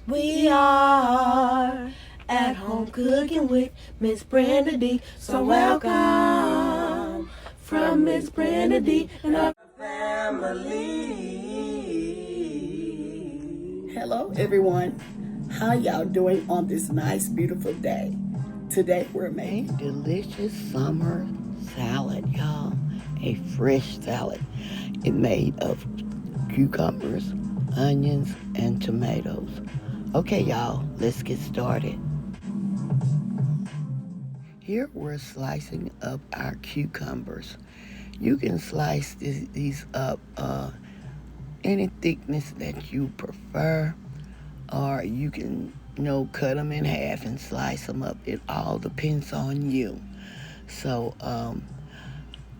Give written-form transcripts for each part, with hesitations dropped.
We are at home cooking with Miss Brenda D. So welcome from Miss Brenda D and our family. Hello everyone, how y'all doing on this nice beautiful day? Today we're making delicious summer salad, y'all. A fresh salad. It's made of cucumbers, onions, and tomatoes. Okay y'all, let's get started. Here we're slicing up our cucumbers. You can slice these up any thickness that you prefer, or you can cut them in half and slice them up. It all depends on you. So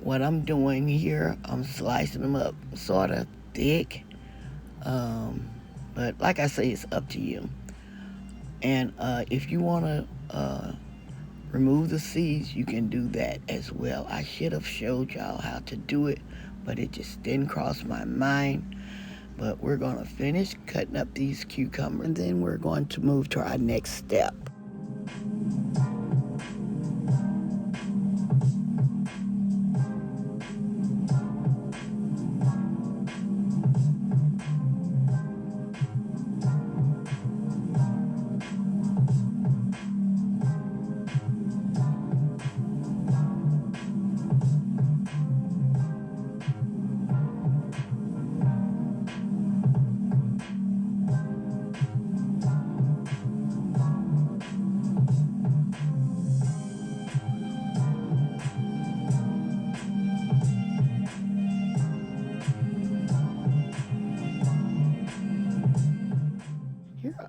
what I'm doing here, I'm slicing them up sort of thick, but like I say, it's up to you. And if you want to remove the seeds, you can do that as well. I should have showed y'all how to do it, but it just didn't cross my mind. But we're going to finish cutting up these cucumbers, and then we're going to move to our next step.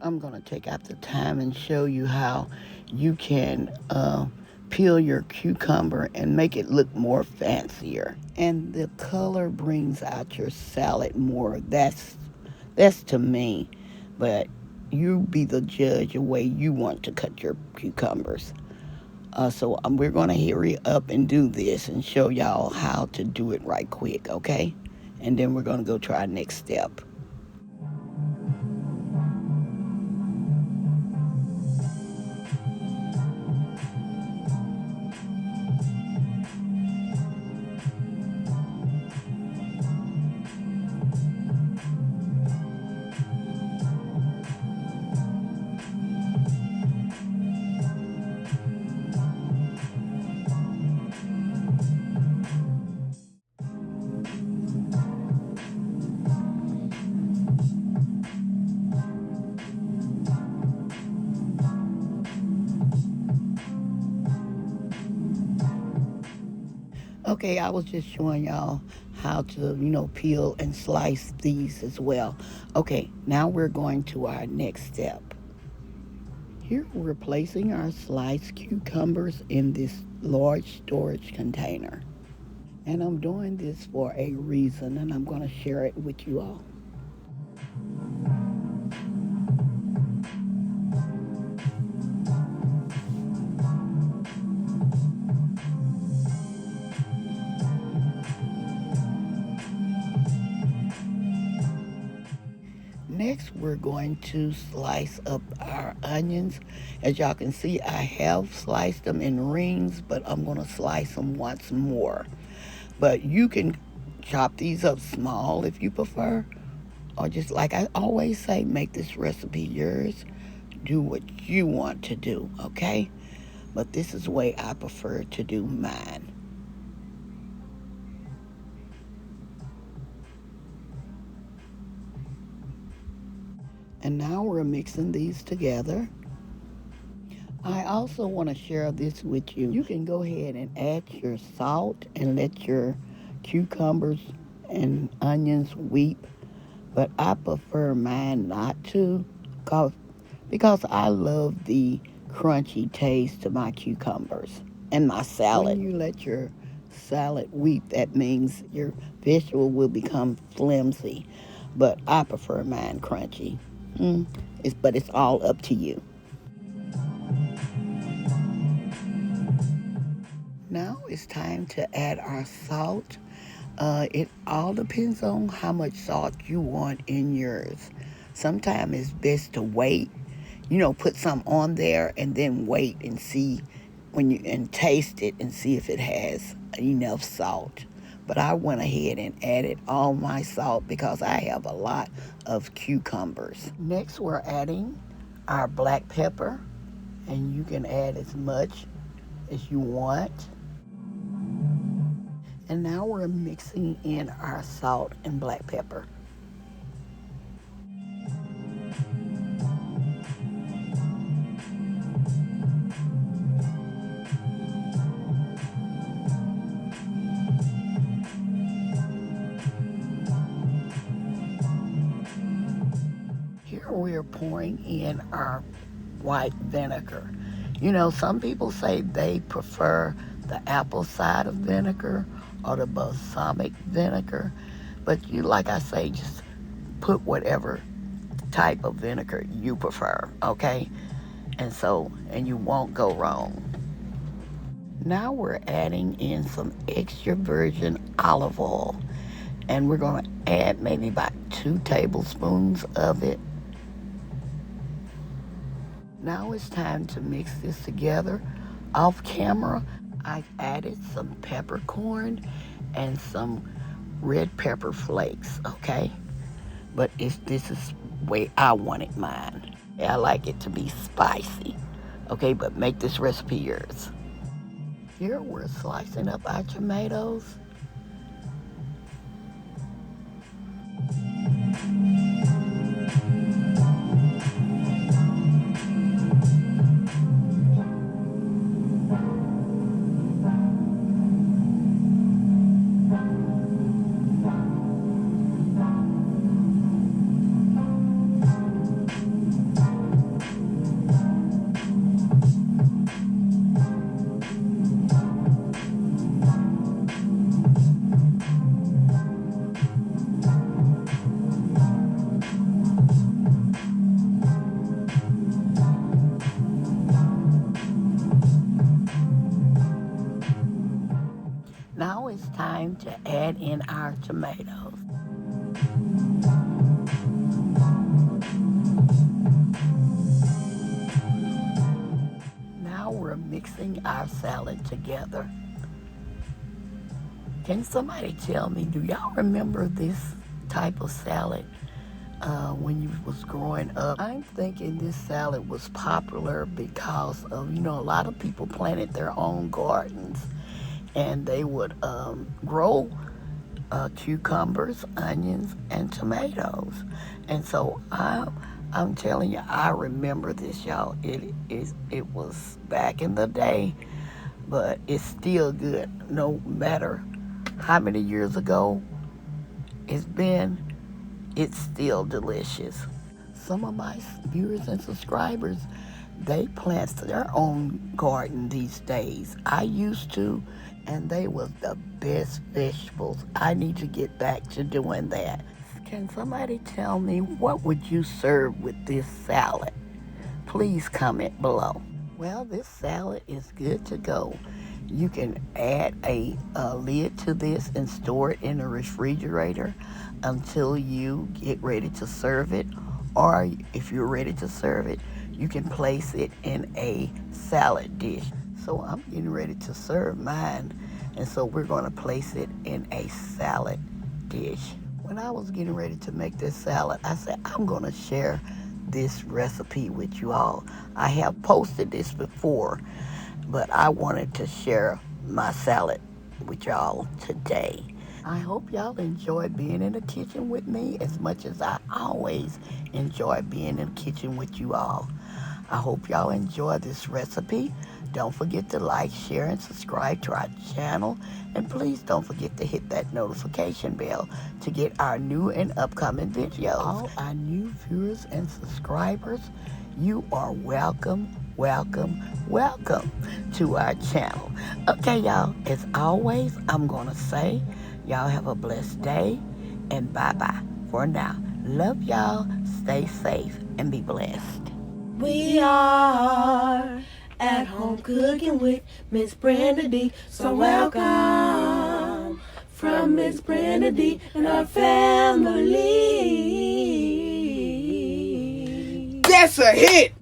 I'm going to take out the time and show you how you can peel your cucumber and make it look more fancier. And the color brings out your salad more. That's to me. But you be the judge the way you want to cut your cucumbers. So we're going to hurry up and do this and show y'all how to do it right quick, okay? And then we're going to go to our next step. Okay, I was just showing y'all how to, peel and slice these as well. Okay, now we're going to our next step. Here we're placing our sliced cucumbers in this large storage container. And I'm doing this for a reason, and I'm going to share it with you all. Next, we're going to slice up our onions. As y'all can see, I have sliced them in rings, but I'm going to slice them once more. But you can chop these up small if you prefer, or just like I always say, make this recipe yours. Do what you want to do, okay? But this is the way I prefer to do mine. And now we're mixing these together. I also want to share this with you. You can go ahead and add your salt and let your cucumbers and onions weep. But I prefer mine not to because I love the crunchy taste of my cucumbers and my salad. When you let your salad weep, that means your vegetable will become flimsy. But I prefer mine crunchy. But it's all up to you. Now it's time to add our salt. It all depends on how much salt you want in yours. sometimes it's best to wait, put some on there and then wait and see and taste it and see if it has enough salt. But I went ahead and added all my salt because I have a lot of cucumbers. Next, we're adding our black pepper, and you can add as much as you want. And now we're mixing in our salt and black pepper. Here we're pouring in our white vinegar. Some people say they prefer the apple cider vinegar or the balsamic vinegar, but like I say, just put whatever type of vinegar you prefer, okay? And you won't go wrong. Now we're adding in some extra virgin olive oil, and we're going to add maybe about 2 tablespoons of it. Now it's time to mix this together. Off camera, I've added some peppercorn and some red pepper flakes, okay? But this is the way I wanted mine. I like it to be spicy, okay? But make this recipe yours. Here we're slicing up our tomatoes. Now it's time to add in our tomatoes. Now we're mixing our salad together. Can somebody tell me, do y'all remember this type of salad when you was growing up? I'm thinking this salad was popular because of, a lot of people planted their own gardens, and they would grow cucumbers, onions, and tomatoes. And so I'm telling you, I remember this, y'all. It was back in the day, but it's still good. No matter how many years ago it's been, it's still delicious. Some of my viewers and subscribers, they plant their own garden these days. I used to, and they was the best vegetables. I need to get back to doing that. Can somebody tell me, what would you serve with this salad? Please comment below. Well, this salad is good to go. You can add a lid to this and store it in the refrigerator until you get ready to serve it. Or if you're ready to serve it, you can place it in a salad dish. So I'm getting ready to serve mine, and so we're going to place it in a salad dish. When I was getting ready to make this salad, I said, I'm going to share this recipe with you all. I have posted this before, but I wanted to share my salad with y'all today. I hope y'all enjoy being in the kitchen with me as much as I always enjoy being in the kitchen with you all. I hope y'all enjoy this recipe. Don't forget to like, share, and subscribe to our channel. And please don't forget to hit that notification bell to get our new and upcoming videos. All our new viewers and subscribers, you are welcome, welcome, welcome to our channel. Okay, y'all, as always, I'm going to say, y'all have a blessed day, and bye-bye for now. Love y'all, stay safe, and be blessed. We are at home cooking with Miss Brenda D. So welcome from Miss Brenda D and our family. That's a hit.